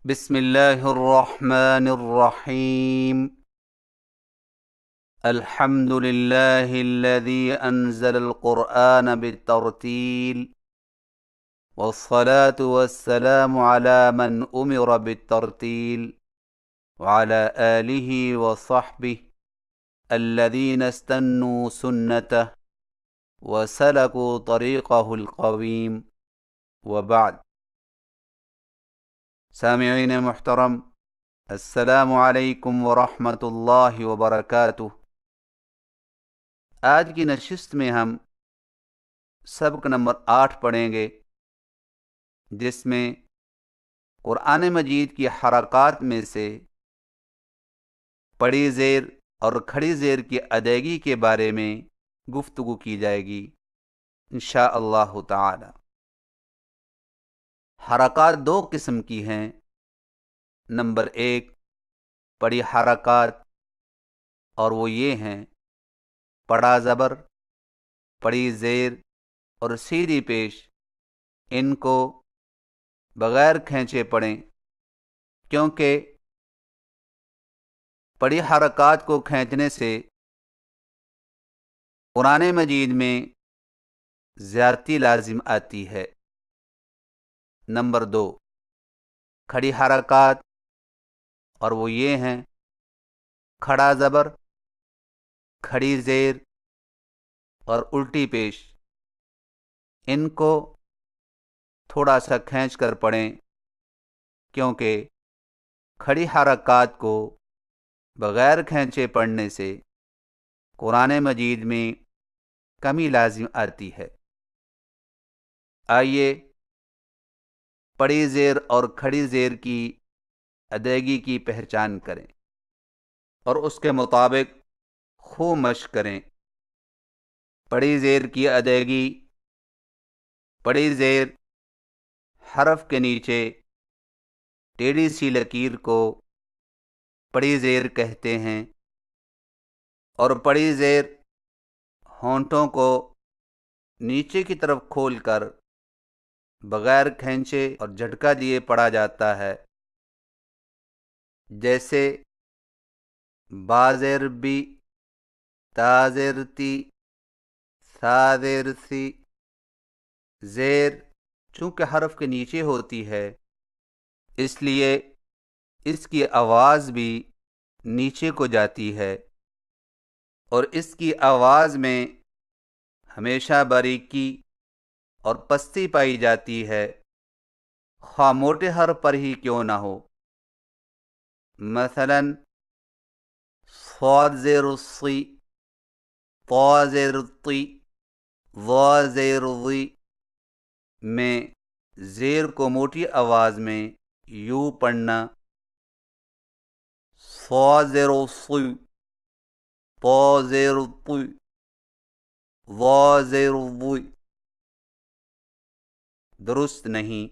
بسم اللہ الرحمن الرحیم الحمد للہ الذي انزل القرآن بالترتیل والصلاة والسلام على من امر بالترتیل وعلى آلہ وصحبہ الذين استنوا سنته وسلكوا طريقه القویم وبعد. سامعین محترم، السلام علیکم ورحمۃ اللہ وبرکاتہ۔ آج کی نشست میں ہم سبق نمبر 8 پڑھیں گے، جس میں قرآن مجید کی حرکات میں سے پڑی زیر اور کھڑی زیر کی ادائیگی کے بارے میں گفتگو کی جائے گی انشاء اللہ تعالی۔ حرکات دو قسم کی ہیں۔ نمبر 1 پڑی حرکات، اور وہ یہ ہیں پڑا زبر، پڑی زیر اور سیدھی پیش۔ ان کو بغیر کھینچے پڑھیں، کیونکہ پڑی حرکات کو کھینچنے سے قرآن مجید میں زیادتی لازم آتی ہے۔ نمبر 2 کھڑی حرکات، اور وہ یہ ہیں کھڑا زبر، کھڑی زیر اور الٹی پیش۔ ان کو تھوڑا سا کھینچ کر پڑھیں، کیونکہ کھڑی حرکات کو بغیر کھینچے پڑھنے سے قرآن مجید میں کمی لازم آتی ہے۔ آئیے پڑی زیر اور کھڑی زیر کی ادائیگی کی پہچان کریں اور اس کے مطابق خوب مشق کریں۔ پڑی زیر کی ادائیگی: پڑی زیر حرف کے نیچے ٹیڑھی سی لکیر کو پڑی زیر کہتے ہیں، اور پڑی زیر ہونٹوں کو نیچے کی طرف کھول کر بغیر کھینچے اور جھٹکا دیے پڑھا جاتا ہے، جیسے بازر بی، تازر تی، سازر سی۔ زیر چونکہ حرف کے نیچے ہوتی ہے، اس لیے اس کی آواز بھی نیچے کو جاتی ہے، اور اس کی آواز میں ہمیشہ باریکی اور پستی پائی جاتی ہے، خواہ موٹے حرف پر ہی کیوں نہ ہو۔ مثلا صاد زیر الصی، طا زیر الطی، ظا زیر الظی میں زیر کو موٹی آواز میں یوں پڑھنا: صا زیر الصی، طا زیر الطی، ظا زیر الظی، درست نہیں۔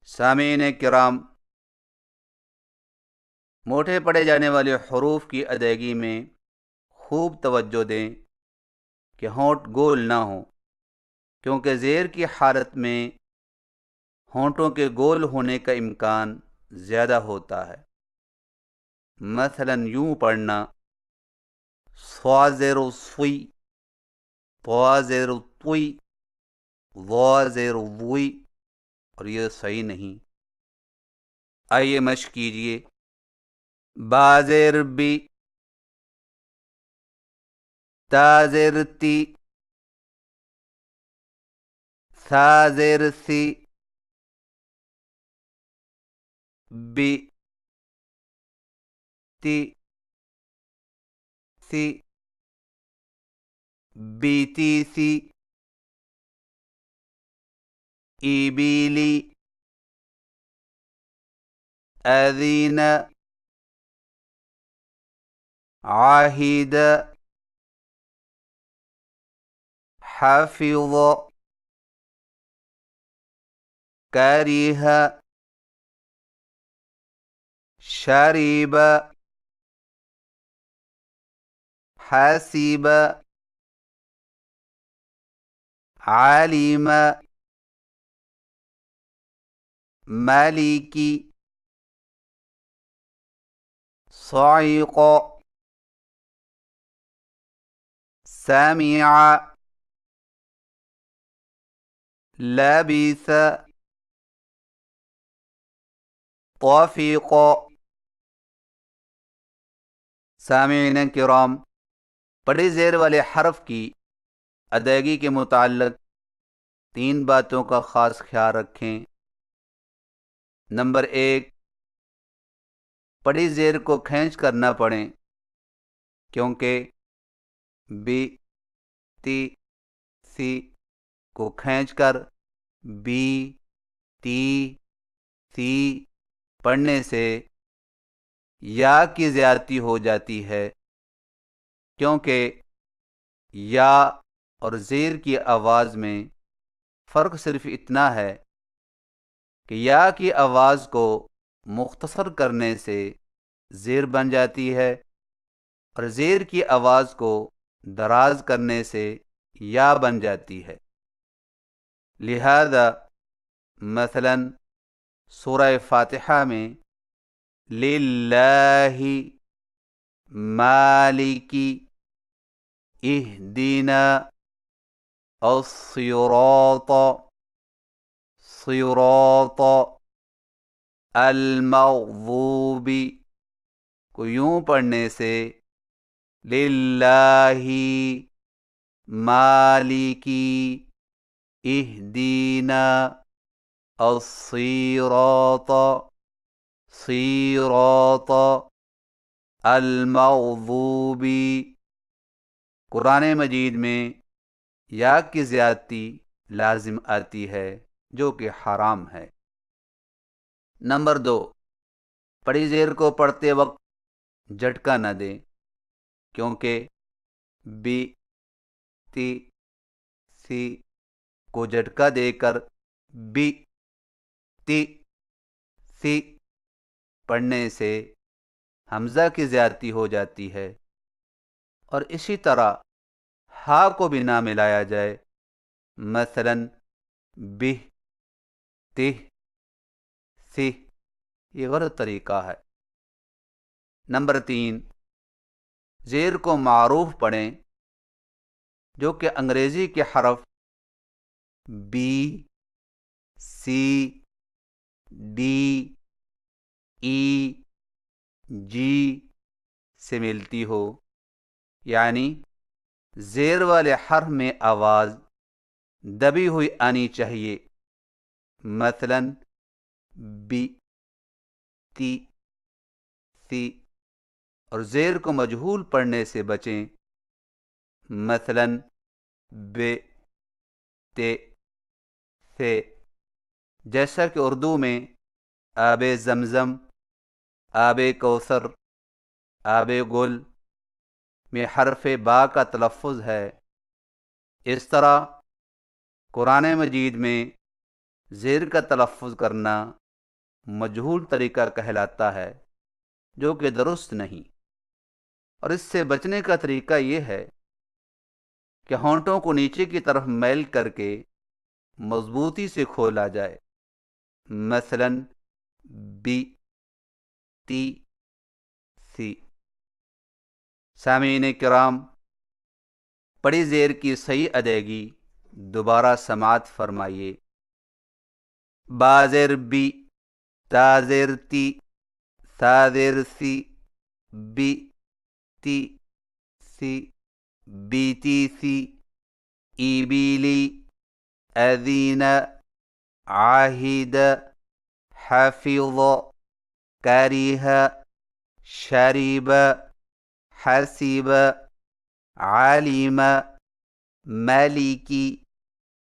سامعین کرام، موٹے پڑھے جانے والے حروف کی ادائیگی میں خوب توجہ دیں کہ ہونٹ گول نہ ہوں، کیونکہ زیر کی حالت میں ہونٹوں کے گول ہونے کا امکان زیادہ ہوتا ہے۔ مثلا یوں پڑھنا: صا زیر الصی، طا زیر الطی، ظا زیر الظی، اور یہ صحیح نہیں۔ آئیے مشق کیجئے۔ با زیر بی، تا زیر تی، سا زیر سی، بی، تی، سی، بی تی سی، ای بیلی، اذین، عاہد، حافظ، کریہ، شریب، حسیب، علیم، مالکی، صعق، سمع، لبث، طفق۔ سامعین کرام، بڑی زیر والے حرف کی ادائیگی کے متعلق 3 باتوں کا خاص خیال رکھیں۔ نمبر 1، بڑی زیر کو کھینچ کر نہ پڑھیں، کیونکہ بی تی سی کو کھینچ کر بی تی سی پڑھنے سے یا کی زیادتی ہو جاتی ہے، کیونکہ یا اور زیر کی آواز میں فرق صرف اتنا ہے کہ یا کی آواز کو مختصر کرنے سے زیر بن جاتی ہے اور زیر کی آواز کو دراز کرنے سے یا بن جاتی ہے۔ لہذا مثلا سورہ فاتحہ میں للہ مالکی اہدنا الصراط صراط المغضوب کو یوں پڑھنے سے للہ مالکی اہدنا الصراط صراط المغضوب، قرآن مجید میں یا کی زیادتی لازم آتی ہے جو کہ حرام ہے۔ نمبر 2، بڑی زیر کو پڑھتے وقت جھٹکا نہ دیں، کیونکہ بی تی سی کو جھٹکا دے کر بی تی سی پڑھنے سے حمزہ کی زیادتی ہو جاتی ہے، اور اسی طرح ہا کو بھی نہ ملایا جائے، مثلا بہ تہ سی، یہ غلط طریقہ ہے۔ نمبر 3، زیر کو معروف پڑھیں، جو کہ انگریزی کے حرف بی، سی، ڈی، ای، جی سے ملتی ہو، یعنی زیر والے حرف میں آواز دبی ہوئی آنی چاہیے، مثلا بی تی سی، اور زیر کو مجہول پڑھنے سے بچیں، مثلا بے تے سے، جیسا کہ اردو میں آب زمزم، آب کوثر، آب گل میں حرف با کا تلفظ ہے، اس طرح قرآن مجید میں زیر کا تلفظ کرنا مجہول طریقہ کہلاتا ہے، جو کہ درست نہیں، اور اس سے بچنے کا طریقہ یہ ہے کہ ہونٹوں کو نیچے کی طرف میل کر کے مضبوطی سے کھولا جائے، مثلا بی تی سی۔ سامعین کرام، بڑی زیر کی صحیح ادائیگی دوبارہ سماعت فرمائیے۔ بازر بی، تازر تی، سازر سی، بی تی سی، بیتی سی، ایبیلی، اذین، عاہد، حفظ، کریہ، شریب، حسیب، علیم، مالکی،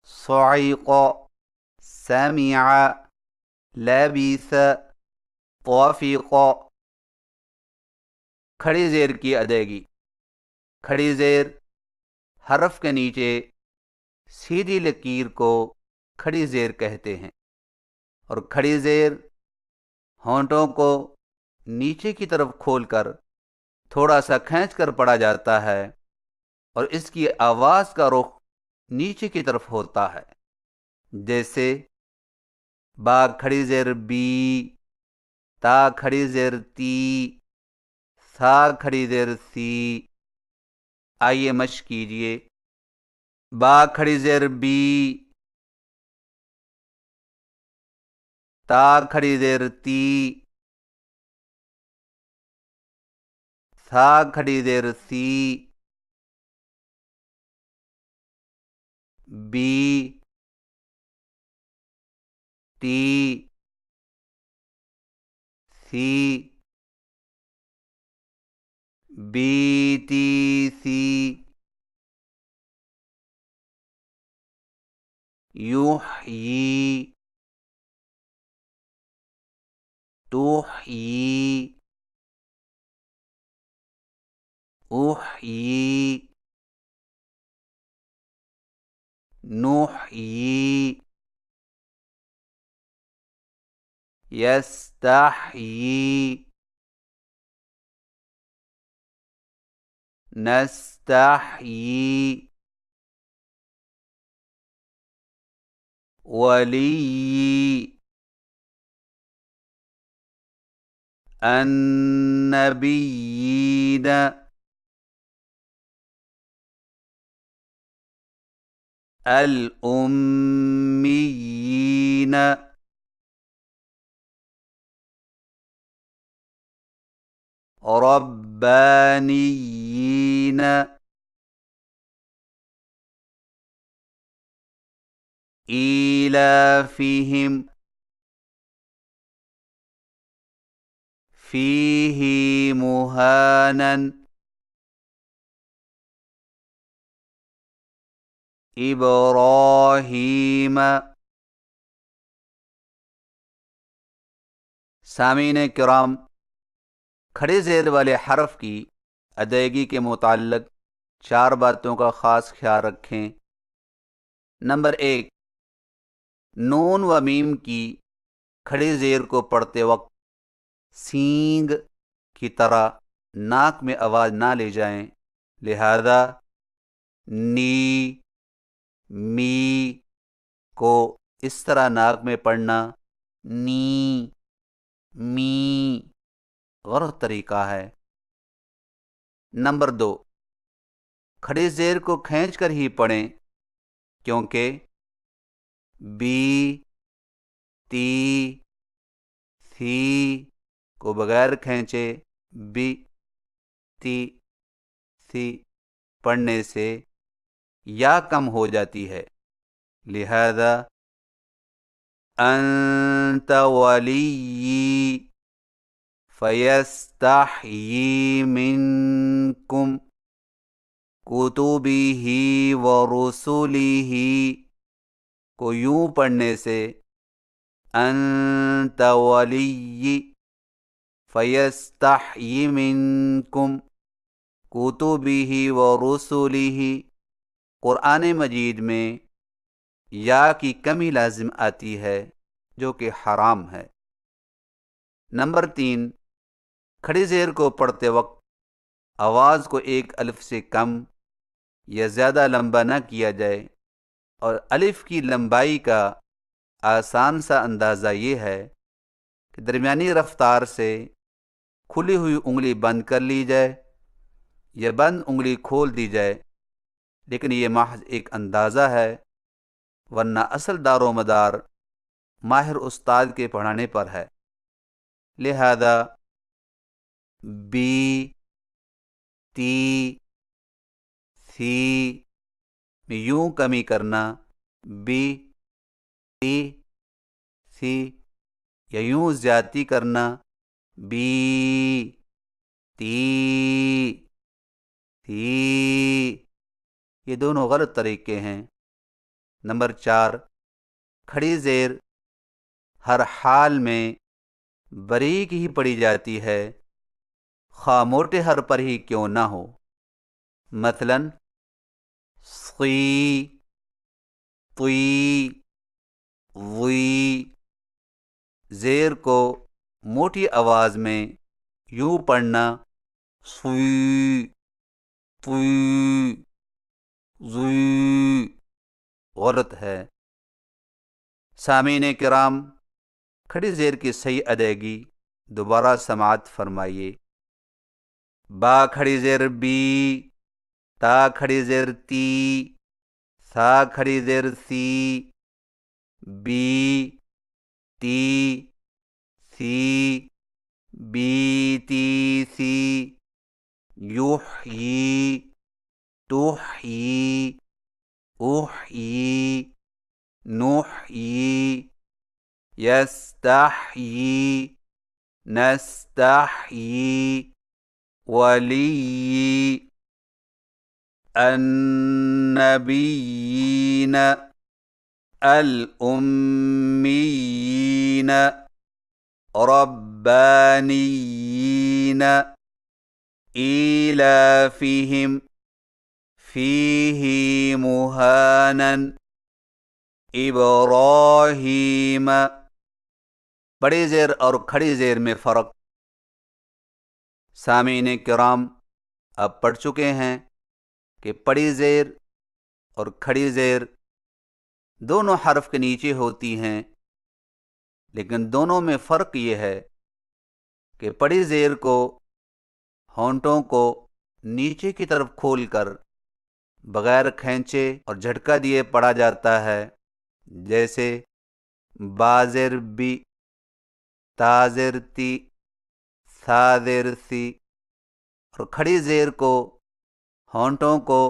صعق، سمع، لبث، طفق۔ کھڑی زیر کی ادائیگی، کھڑی زیر حرف کے نیچے سیدھی لکیر کو کھڑی زیر کہتے ہیں، اور کھڑی زیر ہونٹوں کو نیچے کی طرف کھول کر تھوڑا سا کھینچ کر پڑھا جاتا ہے، اور اس کی آواز کا رخ نیچے کی طرف ہوتا ہے، جیسے با کھڑی زیر بی، تا کھڑی زیر تی، سا کھڑی زیر سی۔ آئیے مشق کیجئے۔ با کھڑی زیر بی، تا کھڑی زیر تی، سا کھڑی زیر سی، بی، تی، سی، بی تی سی، یحیی، تحیی، احیی، نحیی، یستحیی، نستحیی، ولی، النبیین، الأمیین، ربانیین، ایلافہم، فیہ مہانا، ابراہیم۔ سامعین کرام، کھڑے زیر والے حرف کی ادائیگی کے متعلق 4 باتوں کا خاص خیال رکھیں۔ نمبر 1، نون و میم کی کھڑے زیر کو پڑھتے وقت سینگ کی طرح ناک میں آواز نہ لے جائیں، لہذا نی، می کو اس طرح ناک میں پڑھنا نی، می غلط طریقہ ہے۔ نمبر 2، کھڑے زیر کو کھینچ کر ہی پڑھیں، کیونکہ بی، تی، سی کو بغیر کھینچے بی، تی، سی پڑھنے سے یا کم ہو جاتی ہے، لہذا انت ولی فیستحیی منکم کتبہ ورسلہ کو یوں پڑھنے سے انت ولی فیستحیی منکم کتبہ ورسلہ قرآن مجید میں یا کی کمی لازم آتی ہے جو کہ حرام ہے۔ نمبر 3، کھڑی زیر کو پڑھتے وقت آواز کو ایک الف سے کم یا زیادہ لمبا نہ کیا جائے، اور الف کی لمبائی کا آسان سا اندازہ یہ ہے کہ درمیانی رفتار سے کھلی ہوئی انگلی بند کر لی جائے یا بند انگلی کھول دی جائے، لیکن یہ محض ایک اندازہ ہے، ورنہ اصل دار و مدار ماہر استاد کے پڑھانے پر ہے۔ لہذا بی، تی، سی میں یوں کمی کرنا بی، تی، سی، یا یوں زیادتی کرنا بی، تی، سی، یہ دونوں غلط طریقے ہیں۔ نمبر 4، کھڑی زیر ہر حال میں باریک ہی پڑھی جاتی ہے، خواہ موٹے حرف پر ہی کیوں نہ ہو۔ مثلا صی، طی، وی، زیر کو موٹی آواز میں یوں پڑھنا سوی، طی، زی غلط ہے۔ سامعین کرام، کھڑی زیر کی صحیح ادائیگی دوبارہ سماعت فرمائیے۔ با کھڑی زیر بی، تا کھڑی زیر تی، سا کھڑی زیر سی، بی تی سی، بی تی سی، یحیی تحیی، احیی نحیی، یستحیی نستحیی، ولی النبیین الأمیین ربانیین ایلافہم فیہ مہانا ابراہیم۔ بڑی زیر اور کھڑی زیر میں فرق سامعین کرام اب پڑھ چکے ہیں کہ بڑی زیر اور کھڑی زیر دونوں حرف کے نیچے ہوتی ہیں، لیکن دونوں میں فرق یہ ہے کہ بڑی زیر کو ہونٹوں کو نیچے کی طرف کھول کر بغیر کھینچے اور جھٹکا دیے پڑھا جاتا ہے، جیسے بازر بی، تازر تی، سازر سی، اور کھڑی زیر کو ہونٹوں کو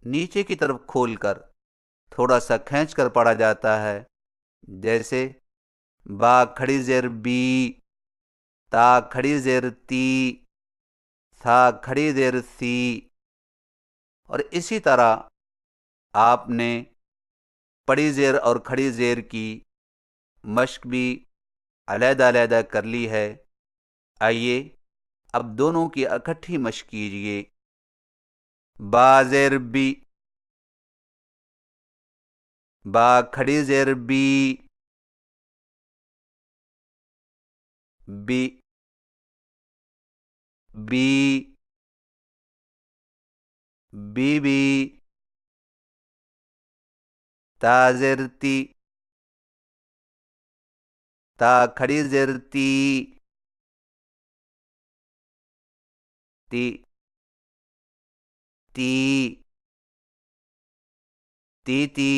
نیچے کی طرف کھول کر تھوڑا سا کھینچ کر پڑھا جاتا ہے، جیسے با کھڑی زیر بی، تا کھڑی زیر تی، سا کھڑی زیر سی۔ اور اسی طرح آپ نے بڑی زیر اور کھڑی زیر کی مشق بھی علیحدہ علیحدہ کر لی ہے۔ آئیے اب دونوں کی اکٹھی مشق کیجیے۔ با زیر بی، با کھڑی زیر بی، بی بی بی بی، تا زیر تی، تا کھڑی زیر تی، تی تی تی تی،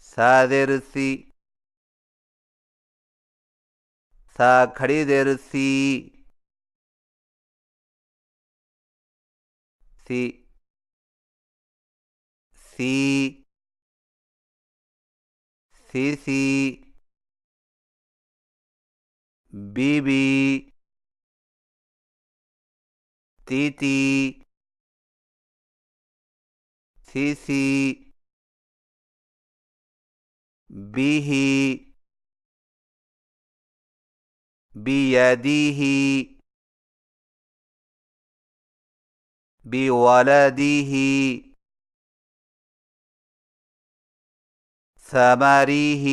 سا زیر سی، سا کھڑی زیر سی، سی سی سی سی، بی بی، تی تی، سی سی، بی ہی، بیدیہ، بولدہ، ثمرہ،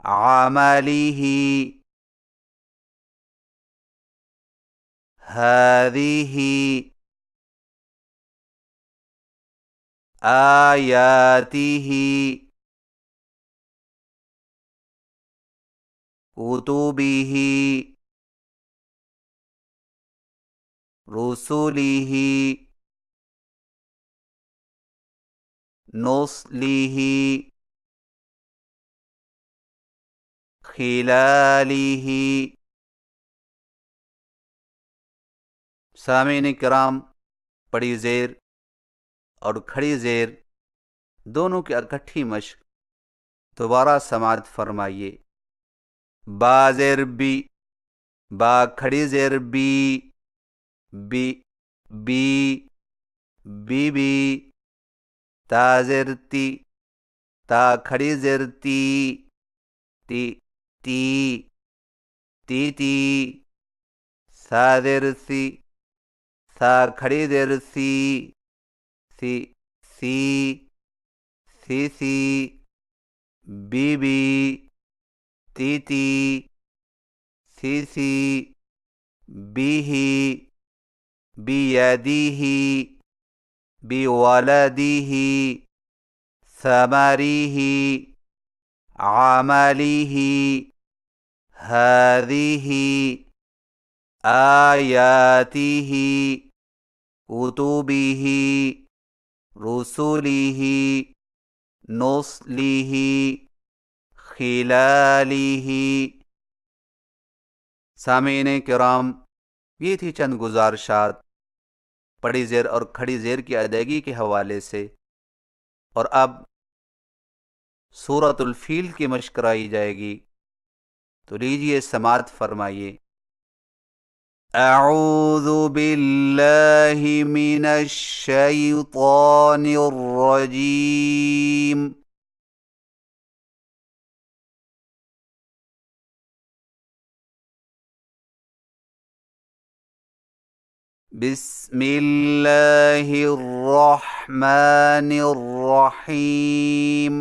عملہ، ہذہ، آیاتہ، کتبہ، رسلہ، نصلہ، خلالہ۔ سامعین کرام، بڑی زیر اور کھڑی زیر دونوں کی اکٹھی مشق دوبارہ سماعت فرمائیے۔ با زیر بی، با کھڑی زیر بی، بی بی بی بی، تا زیر تی، تا کھڑی زیر تی، تی تی تی تی، سا زیر سی، سا کھڑی زیر سی، سی سی سی سی، بی بی، تی تی، سی سی، بی ہی، بیدیہ، بولدہ، ثمره عمله هذه آياته كتبه رسله نصله خلاله۔ سامعین کرام، یہ تھی چند گزارشات پڑی زیر اور کھڑی زیر کی ادائیگی کے حوالے سے، اور اب سورۃ الفیل کی مشق کرائی جائے گی، تو لیجئے سماعت فرمائیے۔ اعوذ باللہ من الشیطان الرجیم۔ بسم اللہ الرحمن الرحیم۔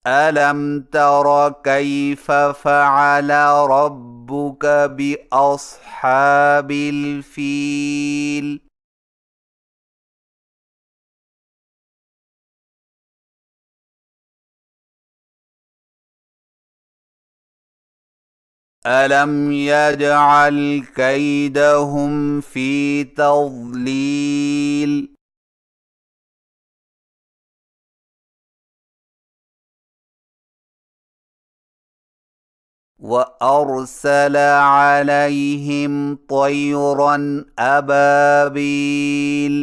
أَلَمْ تَرَ كَيْفَ فَعَلَ رَبُّكَ بِأَصْحَابِ الْفِيلِ۔ أَلَمْ يَجْعَلْ كَيْدَهُمْ فِي تَضْلِيلٍ۔ وَأَرْسَلَ عَلَيْهِمْ طَيْرًا أَبَابِيلَ۔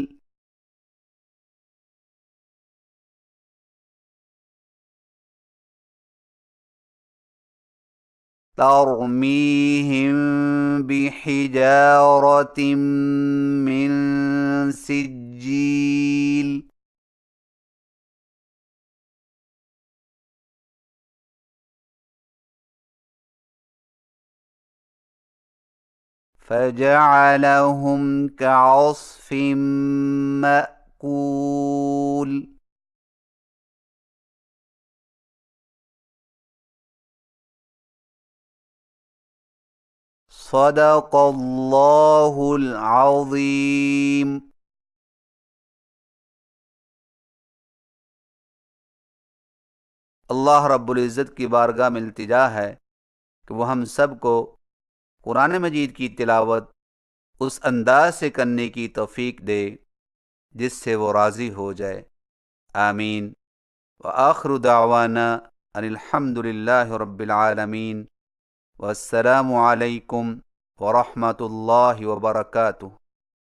تَرْمِيهِمْ بِحِجَارَةٍ مِّن سِجِّيلٍ۔ فَجَعَلَهُمْ كَعَصْفٍ مَّأْكُولٍ۔ صدق اللہ العظیم۔ اللہ رب العزت کی بارگاہ میں التجا ہے کہ وہ ہم سب کو قرآن مجید کی تلاوت اس انداز سے کرنے کی توفیق دے جس سے وہ راضی ہو جائے، آمین۔ وآخر دعوانا ان الحمد للہ رب العالمین، والسلام علیکم ورحمۃ اللہ وبرکاتہ۔